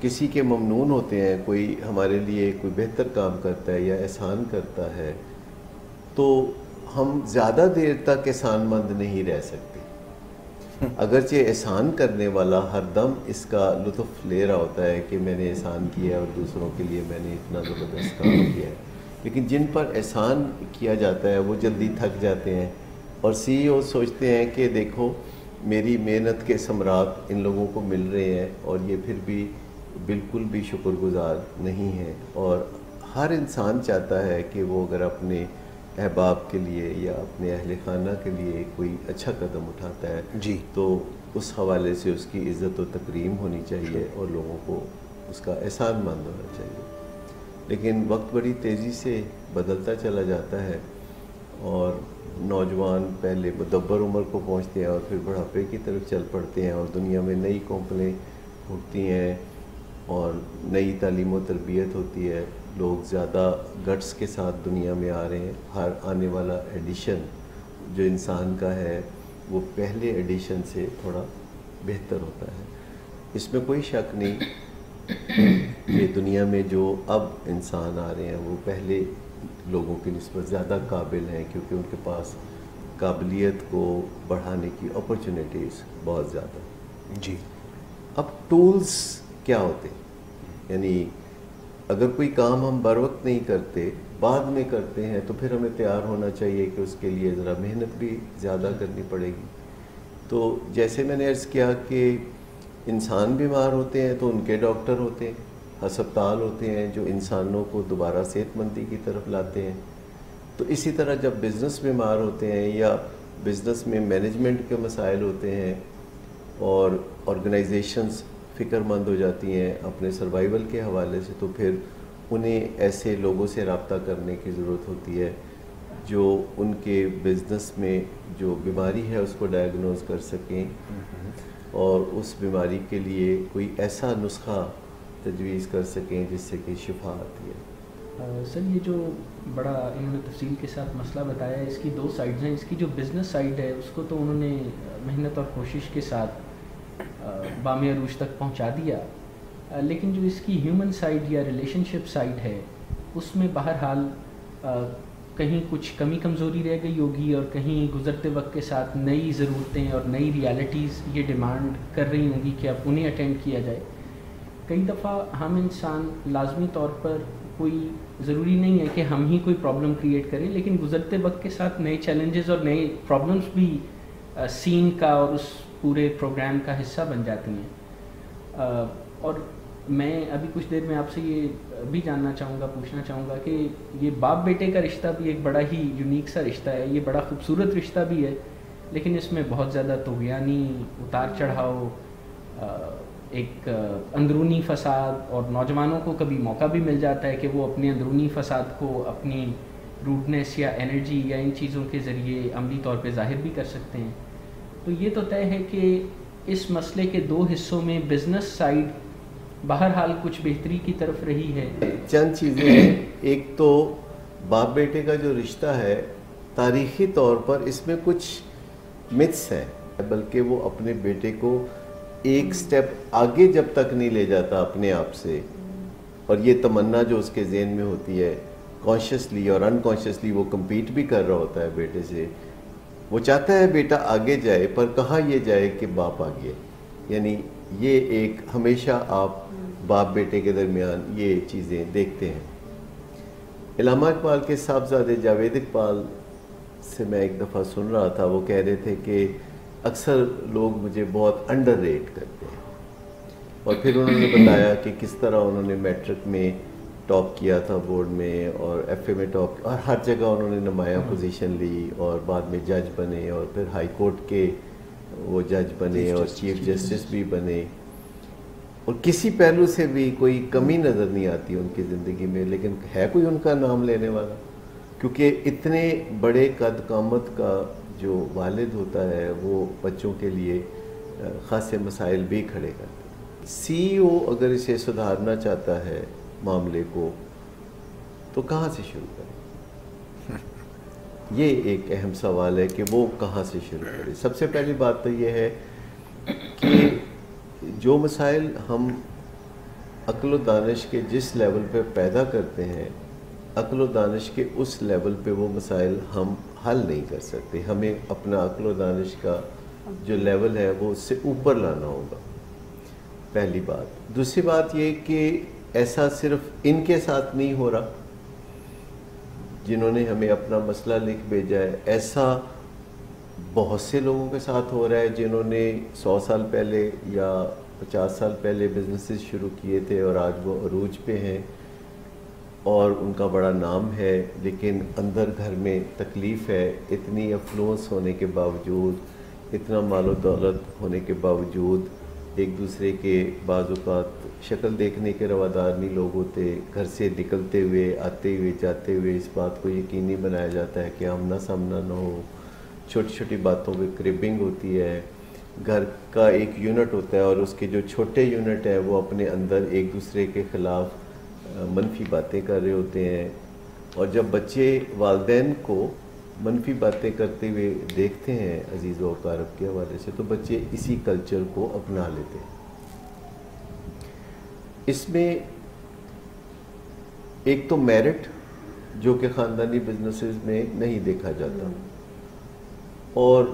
کسی کے ممنون ہوتے ہیں، کوئی ہمارے لیے کوئی بہتر کام کرتا ہے یا احسان کرتا ہے، تو ہم زیادہ دیر تک احسان مند نہیں رہ سکتے، اگرچہ احسان کرنے والا ہر دم اس کا لطف لے رہا ہوتا ہے کہ میں نے احسان کیا اور دوسروں کے لیے میں نے اتنا زبردست کام کیا ہے، لیکن جن پر احسان کیا جاتا ہے وہ جلدی تھک جاتے ہیں، اور سی ای او سوچتے ہیں کہ دیکھو میری محنت کے ثمرات ان لوگوں کو مل رہے ہیں اور یہ پھر بھی بالکل بھی شکر گزار نہیں ہے۔ اور ہر انسان چاہتا ہے کہ وہ اگر اپنے احباب کے لیے یا اپنے اہل خانہ کے لیے کوئی اچھا قدم اٹھاتا ہے جی تو اس حوالے سے اس کی عزت و تکریم ہونی چاہیے اور لوگوں کو اس کا احسان مند ہونا چاہیے۔ لیکن وقت بڑی تیزی سے بدلتا چلا جاتا ہے، اور نوجوان پہلے مدبر عمر کو پہنچتے ہیں اور پھر بڑھاپے کی طرف چل پڑتے ہیں، اور دنیا میں نئی کمپنیاں اٹھتی ہیں اور نئی تعلیم و تربیت ہوتی ہے، لوگ زیادہ گٹس کے ساتھ دنیا میں آ رہے ہیں، ہر آنے والا ایڈیشن جو انسان کا ہے وہ پہلے ایڈیشن سے تھوڑا بہتر ہوتا ہے۔ اس میں کوئی شک نہیں کہ دنیا میں جو اب انسان آ رہے ہیں وہ پہلے لوگوں کی نسبت زیادہ قابل ہیں، کیونکہ ان کے پاس قابلیت کو بڑھانے کی اپرچونیٹیز بہت زیادہ ہیں. جی. اب ٹولز کیا ہوتے ہیں؟ یعنی اگر کوئی کام ہم بر وقت نہیں کرتے، بعد میں کرتے ہیں، تو پھر ہمیں تیار ہونا چاہیے کہ اس کے لیے ذرا محنت بھی زیادہ کرنی پڑے گی. تو جیسے میں نے عرض کیا کہ انسان بیمار ہوتے ہیں تو ان کے ڈاکٹر ہوتے ہیں، ہسپتال ہوتے ہیں جو انسانوں کو دوبارہ صحت مندی کی طرف لاتے ہیں. تو اسی طرح جب بزنس بیمار ہوتے ہیں یا بزنس میں مینجمنٹ کے مسائل ہوتے ہیں اور آرگنائزیشنز فکر مند ہو جاتی ہیں اپنے سروائیول کے حوالے سے، تو پھر انہیں ایسے لوگوں سے رابطہ کرنے کی ضرورت ہوتی ہے جو ان کے بزنس میں جو بیماری ہے اس کو ڈائیگنوز کر سکیں اور اس بیماری کے لیے کوئی ایسا نسخہ تجویز کر سکیں جس سے کہ شفا آتی ہے. سر یہ جو بڑا انہوں نے تفصیل کے ساتھ مسئلہ بتایا ہے، اس کی دو سائڈز ہیں. اس کی جو بزنس سائڈ ہے اس کو تو انہوں نے محنت اور کوشش کے ساتھ بام عروج تک پہنچا دیا، لیکن جو اس کی ہیومن سائڈ یا ریلیشن شپ سائڈ ہے اس میں بہرحال کہیں کچھ کمی کمزوری رہ گئی ہوگی، اور کہیں گزرتے وقت کے ساتھ نئی ضرورتیں اور نئی ریالٹیز یہ ڈیمانڈ کر رہی ہوں گی کہ اب انہیں اٹینڈ کیا جائے. کئی دفعہ ہم انسان لازمی طور پر کوئی ضروری نہیں ہے کہ ہم ہی کوئی پرابلم کریٹ کریں، لیکن گزرتے وقت کے ساتھ نئے چیلنجز اور نئے پرابلمس بھی سین کا اور اس پورے پروگرام کا حصہ بن جاتی ہیں. اور میں ابھی کچھ دیر میں آپ سے یہ بھی جاننا چاہوں گا، پوچھنا چاہوں گا کہ یہ باپ بیٹے کا رشتہ بھی ایک بڑا ہی یونیک سا رشتہ ہے، یہ بڑا خوبصورت رشتہ بھی ہے، لیکن اس میں بہت زیادہ طغیانی اتار چڑھاؤ، ایک اندرونی فساد، اور نوجوانوں کو کبھی موقع بھی مل جاتا ہے کہ وہ اپنے اندرونی فساد کو اپنی روڈنیس یا انرجی یا ان چیزوں کے ذریعے عملی طور پہ ظاہر بھی کر سکتے ہیں. تو یہ تو طے ہے کہ اس مسئلے کے دو حصوں میں بزنس سائڈ بہرحال کچھ بہتری کی طرف رہی ہے. چند چیزیں ہیں. ایک تو باپ بیٹے کا جو رشتہ ہے تاریخی طور پر اس میں کچھ متس ہیں، بلکہ وہ اپنے بیٹے کو ایک سٹیپ آگے جب تک نہیں لے جاتا اپنے آپ سے، اور یہ تمنا جو اس کے ذہن میں ہوتی ہے کانشیسلی اور انکانشیسلی وہ کمپیٹ بھی کر رہا ہوتا ہے بیٹے سے. وہ چاہتا ہے بیٹا آگے جائے، پر کہاں یہ جائے کہ باپ آگے. یعنی یہ ایک ہمیشہ آپ باپ بیٹے کے درمیان یہ چیزیں دیکھتے ہیں. علامہ اقبال کے صاحبزادے جاوید اقبال سے میں ایک دفعہ سن رہا تھا، وہ کہہ رہے تھے کہ اکثر لوگ مجھے بہت انڈر ریٹ کرتے ہیں، اور پھر انہوں نے بتایا کہ کس طرح انہوں نے میٹرک میں ٹاپ کیا تھا بورڈ میں، اور ایف اے میں ٹاپ، اور ہر جگہ انہوں نے نمایاں پوزیشن لی، اور بعد میں جج بنے، اور پھر ہائی کورٹ کے وہ جج بنے اور چیف جسٹس بھی بنے، اور کسی پہلو سے بھی کوئی کمی نظر نہیں آتی ان کی زندگی میں. لیکن ہے کوئی ان کا نام لینے والا؟ کیونکہ اتنے بڑے قد قامت کا جو والد ہوتا ہے وہ بچوں کے لیے خاصے مسائل بھی کھڑے کرتا ہے. سی ای او اگر اسے سدھارنا چاہتا ہے معاملے کو تو کہاں سے شروع کرے؟ یہ ایک اہم سوال ہے کہ وہ کہاں سے شروع کرے. سب سے پہلی بات تو یہ ہے کہ جو مسائل ہم عقل و دانش کے جس لیول پہ پیدا کرتے ہیں، عقل و دانش کے اس لیول پہ وہ مسائل ہم حل نہیں کر سکتے. ہمیں اپنا عقل و دانش کا جو لیول ہے وہ اس سے اوپر لانا ہوگا، پہلی بات. دوسری بات یہ کہ ایسا صرف ان کے ساتھ نہیں ہو رہا جنہوں نے ہمیں اپنا مسئلہ لکھ بھیجا ہے، ایسا بہت سے لوگوں کے ساتھ ہو رہا ہے جنہوں نے 100 سال پہلے یا 50 سال پہلے بزنسز شروع کیے تھے اور آج وہ عروج پہ ہیں اور ان کا بڑا نام ہے، لیکن اندر گھر میں تکلیف ہے. اتنی افلوئنس ہونے کے باوجود، اتنا مال و دولت ہونے کے باوجود، ایک دوسرے کے بعض اوقات شکل دیکھنے کے روادار نہیں لوگ ہوتے. گھر سے نکلتے ہوئے، آتے ہوئے، جاتے ہوئے اس بات کو یقینی بنایا جاتا ہے کہ آمنا سامنا نہ ہو. چھوٹی چھوٹی باتوں پہ کربنگ ہوتی ہے. گھر کا ایک یونٹ ہوتا ہے اور اس کے جو چھوٹے یونٹ ہیں وہ اپنے اندر ایک دوسرے کے خلاف منفی باتیں کر رہے ہوتے ہیں. اور جب بچے والدین کو منفی باتیں کرتے ہوئے دیکھتے ہیں عزیز و اقارب کے حوالے سے، تو بچے اسی کلچر کو اپنا لیتے ہیں. اس میں ایک تو میرٹ جو کہ خاندانی بزنسز میں نہیں دیکھا جاتا، اور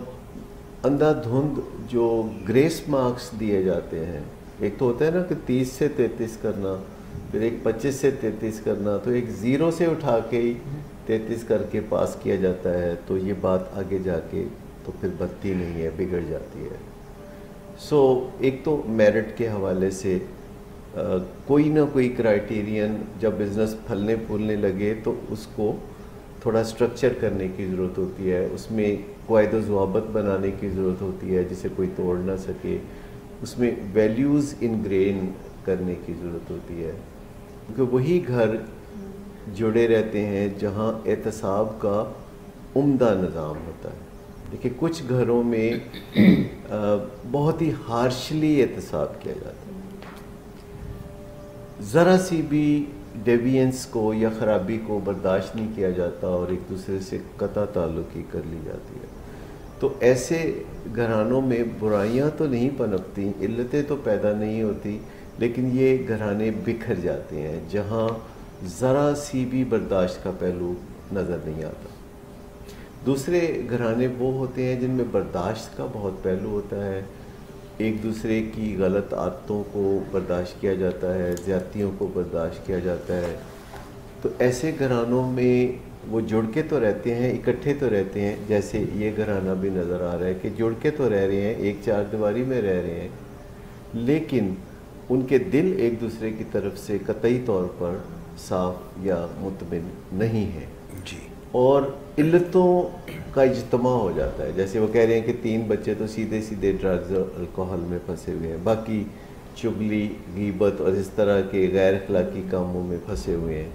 اندھا دھند جو گریس مارکس دیے جاتے ہیں. ایک تو ہوتا ہے نا کہ 30 سے 33 کرنا، پھر ایک 25 سے 33 کرنا، تو ایک 0 سے اٹھا کے ہی 33 کر کے پاس کیا جاتا ہے. تو یہ بات آگے جا کے تو پھر بنتی نہیں ہے، بگڑ جاتی ہے. سو ایک تو میرٹ کے حوالے سے کوئی نہ کوئی کرائیٹیرین جب بزنس پھلنے پھولنے لگے تو اس کو تھوڑا سٹرکچر کرنے کی ضرورت ہوتی ہے، اس میں قواعد و ضوابط بنانے کی ضرورت ہوتی ہے جسے کوئی توڑ نہ سکے، اس میں ویلیوز انگرین کرنے کی ضرورت ہوتی ہے، کیونکہ وہی گھر جڑے رہتے ہیں جہاں احتساب کا عمدہ نظام ہوتا ہے. دیکھیں کچھ گھروں میں بہت ہی ہارشلی احتساب کیا جاتا ہے، ذرا سی بھی ڈیوینس کو یا خرابی کو برداشت نہیں کیا جاتا اور ایک دوسرے سے قطع تعلقی کر لی جاتی ہے. تو ایسے گھرانوں میں برائیاں تو نہیں پنپتی، علتیں تو پیدا نہیں ہوتی، لیکن یہ گھرانے بکھر جاتے ہیں جہاں ذرا سی بھی برداشت کا پہلو نظر نہیں آتا. دوسرے گھرانے وہ ہوتے ہیں جن میں برداشت کا بہت پہلو ہوتا ہے، ایک دوسرے کی غلط عادتوں کو برداشت کیا جاتا ہے، زیادتیوں کو برداشت کیا جاتا ہے. تو ایسے گھرانوں میں وہ جڑ کے تو رہتے ہیں، اکٹھے تو رہتے ہیں، جیسے یہ گھرانہ بھی نظر آ رہا ہے کہ جڑ کے تو رہ رہے ہیں، ایک چار دیواری میں رہ رہے ہیں، لیکن ان کے دل ایک دوسرے کی طرف سے قطعی طور پر صاف یا مطمئن نہیں ہے. جی. اور علتوں کا اجتماع ہو جاتا ہے. جیسے وہ کہہ رہے ہیں کہ 3 بچے تو سیدھے سیدھے ڈرگز اور الکوہل میں پھنسے ہوئے ہیں، باقی چغلی، غیبت اور اس طرح کے غیر اخلاقی کاموں میں پھنسے ہوئے ہیں.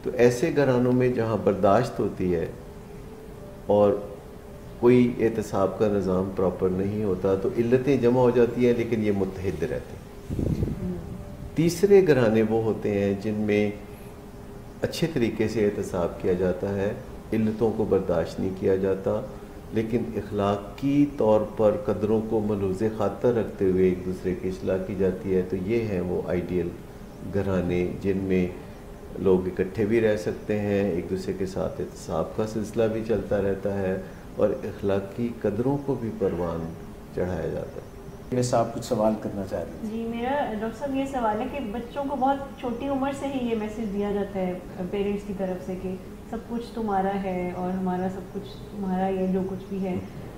تو ایسے گھرانوں میں جہاں برداشت ہوتی ہے اور کوئی احتساب کا نظام پراپر نہیں ہوتا تو علتیں جمع ہو جاتی ہیں، لیکن یہ متحد رہتے ہیں. تیسرے گھرانے وہ ہوتے ہیں جن میں اچھے طریقے سے احتساب کیا جاتا ہے، علتوں کو برداشت نہیں کیا جاتا، لیکن اخلاقی طور پر قدروں کو ملحوظ خاطر رکھتے ہوئے ایک دوسرے کی اصلاح کی جاتی ہے. تو یہ ہیں وہ آئیڈیل گھرانے جن میں لوگ اکٹھے بھی رہ سکتے ہیں، ایک دوسرے کے ساتھ احتساب کا سلسلہ بھی چلتا رہتا ہے اور اخلاقی قدروں کو بھی پروان چڑھایا جاتا ہے. میں صاحب کچھ سوال کرنا چاہ رہے ہیں. جی میرا ڈاکٹر صاحب یہ سوال ہے کہ بچوں کو بہت چھوٹی عمر سے ہی یہ میسج دیا جاتا ہے پیرنٹس کی طرف سے کہ سب کچھ تمہارا ہے اور ہمارا سب کچھ تمہارا یہ جو کچھ بھی ہے،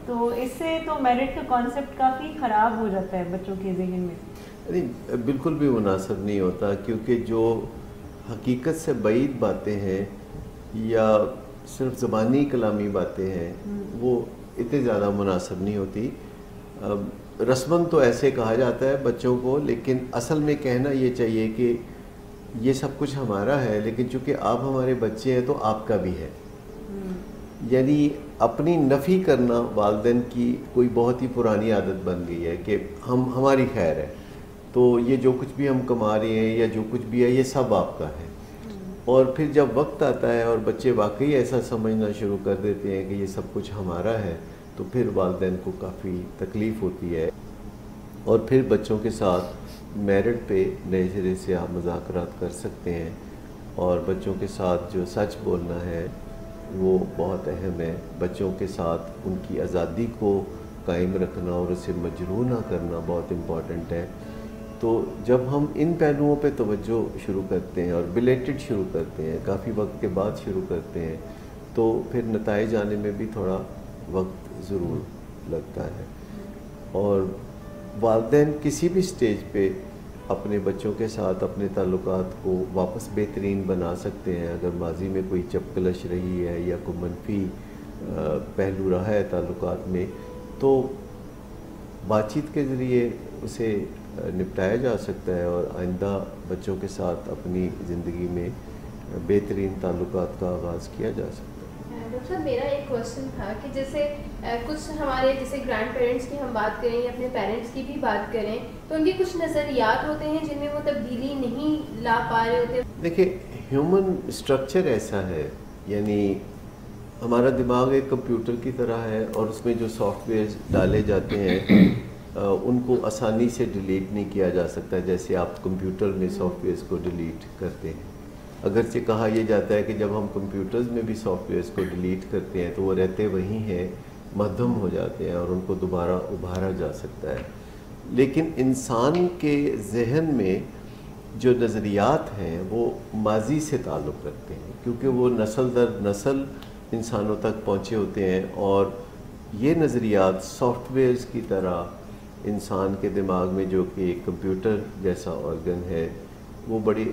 تو اس سے تو میرٹ کا کانسیپٹ کافی خراب ہو جاتا ہے بچوں کے ذہن میں. نہیں، بالکل بھی مناسب نہیں ہوتا، کیونکہ جو حقیقت سے بعید باتیں ہیں یا صرف زبانی کلامی باتیں ہیں وہ اتنی زیادہ مناسب نہیں ہوتی. رسماً تو ایسے کہا جاتا ہے بچوں کو، لیکن اصل میں کہنا یہ چاہیے کہ یہ سب کچھ ہمارا ہے، لیکن چونکہ آپ ہمارے بچے ہیں تو آپ کا بھی ہے. یعنی اپنی نفی کرنا والدین کی کوئی بہت ہی پرانی عادت بن گئی ہے کہ ہماری خیر ہے، تو یہ جو کچھ بھی ہم کما رہے ہیں یا جو کچھ بھی ہے یہ سب آپ کا ہے. اور پھر جب وقت آتا ہے اور بچے واقعی ایسا سمجھنا شروع کر دیتے ہیں کہ یہ سب کچھ ہمارا ہے، تو پھر والدین کو کافی تکلیف ہوتی ہے. اور پھر بچوں کے ساتھ میرٹ پہ نئے سرے سے آپ مذاکرات کر سکتے ہیں، اور بچوں کے ساتھ جو سچ بولنا ہے وہ بہت اہم ہے. بچوں کے ساتھ ان کی آزادی کو قائم رکھنا اور اسے مجروح نہ کرنا بہت امپورٹنٹ ہے. تو جب ہم ان پہلوؤں پہ توجہ شروع کرتے ہیں اور بلیٹڈ شروع کرتے ہیں، کافی وقت کے بعد شروع کرتے ہیں، تو پھر نتائج آنے میں بھی تھوڑا وقت ضرور لگتا ہے. اور والدین کسی بھی سٹیج پہ اپنے بچوں کے ساتھ اپنے تعلقات کو واپس بہترین بنا سکتے ہیں. اگر ماضی میں کوئی چپکلش رہی ہے یا کوئی منفی پہلو رہا ہے تعلقات میں، تو بات چیت کے ذریعے اسے نپٹایا جا سکتا ہے اور آئندہ بچوں کے ساتھ اپنی زندگی میں بہترین تعلقات کا آغاز کیا جا سکتا ہے. ڈاکٹر صاحب میرا ایک کوشچن تھا کہ جیسے کچھ ہمارے جیسے گرینڈ پیرنٹس کی ہم بات کریں یا اپنے پیرنٹس کی بھی بات کریں تو ان کے کچھ نظریات ہوتے ہیں جن میں وہ تبدیلی نہیں لا پا رہے ہوتے. دیکھیں ہیومن اسٹرکچر ایسا ہے، یعنی ہمارا دماغ ایک کمپیوٹر کی طرح ہے اور اس میں جو سافٹ ویئر ڈالے جاتے ہیں ان کو آسانی سے ڈیلیٹ نہیں کیا جا سکتا جیسے آپ کمپیوٹر میں سافٹ ویئرس کو ڈیلیٹ کرتے ہیں. اگرچہ کہا یہ جاتا ہے کہ جب ہم کمپیوٹرز میں بھی سافٹ ویئرس کو ڈیلیٹ کرتے ہیں تو وہ رہتے وہی ہیں, مدھم ہو جاتے ہیں اور ان کو دوبارہ ابھارا جا سکتا ہے. لیکن انسان کے ذہن میں جو نظریات ہیں وہ ماضی سے تعلق رکھتے ہیں, کیونکہ وہ نسل در نسل انسانوں تک پہنچے ہوتے ہیں, اور یہ نظریات سافٹ ویئرز کی طرح انسان کے دماغ میں, جو کہ ایک کمپیوٹر جیسا آرگن ہے, وہ بڑے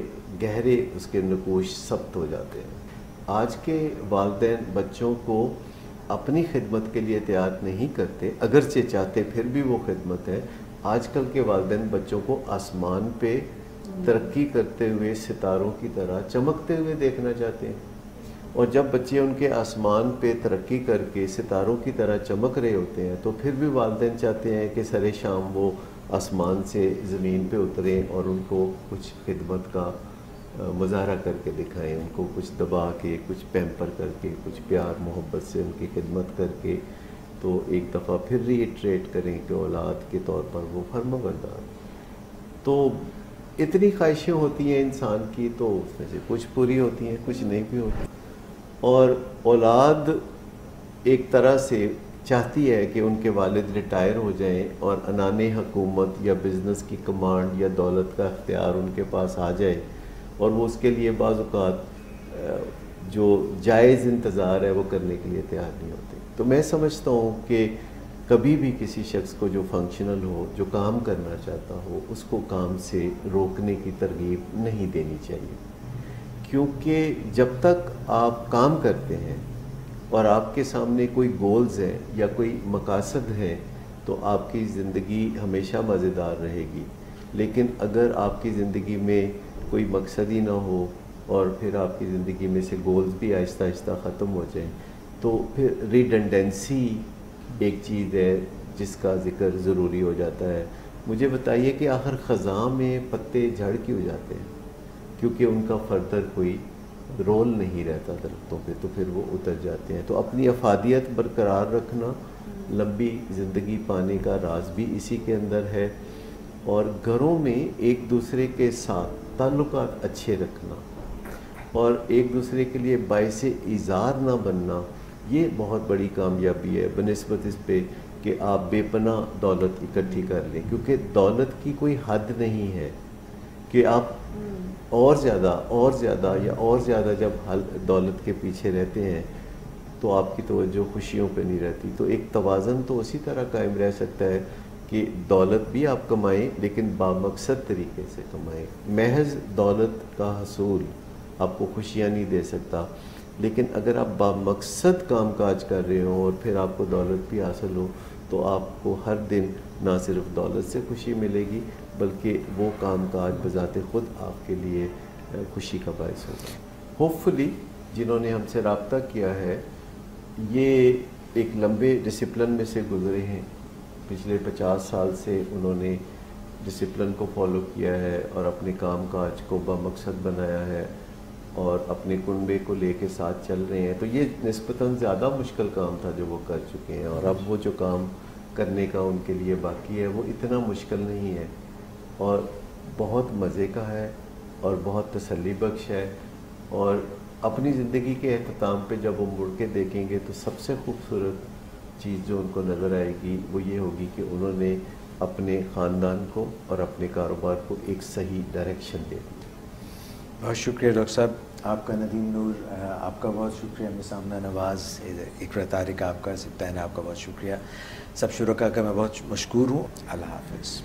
گہرے اس کے نقوش ثبت ہو جاتے ہیں. آج کے والدین بچوں کو اپنی خدمت کے لیے تیار نہیں کرتے, اگرچہ چاہتے پھر بھی وہ خدمت ہے. آج کل کے والدین بچوں کو آسمان پہ ترقی کرتے ہوئے ستاروں کی طرح چمکتے ہوئے دیکھنا چاہتے ہیں, اور جب بچے ان کے آسمان پہ ترقی کر کے ستاروں کی طرح چمک رہے ہوتے ہیں تو پھر بھی والدین چاہتے ہیں کہ سر شام وہ آسمان سے زمین پہ اتریں اور ان کو کچھ خدمت کا مظاہرہ کر کے دکھائیں, ان کو کچھ دبا کے, کچھ پیمپر کر کے, کچھ پیار محبت سے ان کی خدمت کر کے, تو ایک دفعہ پھر ریٹریٹ کریں کہ اولاد کے طور پر وہ فرمانبردار. تو اتنی خواہشیں ہوتی ہیں انسان کی, تو اس میں سے کچھ پوری ہوتی ہیں, کچھ نہیں بھی ہوتی. اور اولاد ایک طرح سے چاہتی ہے کہ ان کے والد ریٹائر ہو جائیں اور عنان حکومت یا بزنس کی کمانڈ یا دولت کا اختیار ان کے پاس آ جائے, اور وہ اس کے لیے بعض اوقات جو جائز انتظار ہے وہ کرنے کے لیے تیار نہیں ہوتے. تو میں سمجھتا ہوں کہ کبھی بھی کسی شخص کو جو فنکشنل ہو, جو کام کرنا چاہتا ہو, اس کو کام سے روکنے کی ترغیب نہیں دینی چاہیے, کیونکہ جب تک آپ کام کرتے ہیں اور آپ کے سامنے کوئی گولز ہیں یا کوئی مقاصد ہیں تو آپ کی زندگی ہمیشہ مزیدار رہے گی. لیکن اگر آپ کی زندگی میں کوئی مقصد ہی نہ ہو اور پھر آپ کی زندگی میں سے گولز بھی آہستہ آہستہ ختم ہو جائیں, تو پھر ریڈنڈنسی ایک چیز ہے جس کا ذکر ضروری ہو جاتا ہے. مجھے بتائیے کہ آخر خزاں میں پتے جھڑ کیوں جاتے ہیں؟ کیونکہ ان کا فردر کوئی رول نہیں رہتا درختوں پہ, تو پھر وہ اتر جاتے ہیں. تو اپنی افادیت برقرار رکھنا لمبی زندگی پانے کا راز بھی اسی کے اندر ہے, اور گھروں میں ایک دوسرے کے ساتھ تعلقات اچھے رکھنا اور ایک دوسرے کے لیے باعث ایذار نہ بننا, یہ بہت بڑی کامیابی ہے بنسبت اس پہ کہ آپ بے پناہ دولت اکٹھی کر لیں. کیونکہ دولت کی کوئی حد نہیں ہے کہ آپ اور زیادہ جب دولت کے پیچھے رہتے ہیں تو آپ کی توجہ خوشیوں پہ نہیں رہتی. تو ایک توازن تو اسی طرح قائم رہ سکتا ہے کہ دولت بھی آپ کمائیں لیکن بامقصد طریقے سے کمائیں. محض دولت کا حصول آپ کو خوشیاں نہیں دے سکتا, لیکن اگر آپ بامقصد کام کاج کر رہے ہوں اور پھر آپ کو دولت بھی حاصل ہو تو آپ کو ہر دن نہ صرف دولت سے خوشی ملے گی بلکہ وہ کام کاج بذات خود آپ کے لیے خوشی کا باعث ہوگا. ہوپ فلی جنہوں نے ہم سے رابطہ کیا ہے یہ ایک لمبے ڈسپلن میں سے گزرے ہیں. پچھلے 50 سال سے انہوں نے ڈسپلن کو فالو کیا ہے اور اپنے کام کاج کو بامقصد بنایا ہے اور اپنے کنبے کو لے کے ساتھ چل رہے ہیں. تو یہ نسبتاً زیادہ مشکل کام تھا جو وہ کر چکے ہیں, اور اب وہ جو کام کرنے کا ان کے لیے باقی ہے وہ اتنا مشکل نہیں ہے اور بہت مزے کا ہے اور بہت تسلی بخش ہے. اور اپنی زندگی کے اختتام پہ جب وہ مڑ کے دیکھیں گے تو سب سے خوبصورت چیز جو ان کو نظر آئے گی وہ یہ ہوگی کہ انہوں نے اپنے خاندان کو اور اپنے کاروبار کو ایک صحیح ڈائریکشن دے دی. بہت شکریہ ڈاکٹر صاحب آپ کا. ندیم نور آپ کا بہت شکریہ. مسامنہ نواز, اقرا طارق آپ کا, سبطین آپ کا بہت شکریہ. سب شرکاء کا میں بہت مشکور ہوں. اللہ حافظ.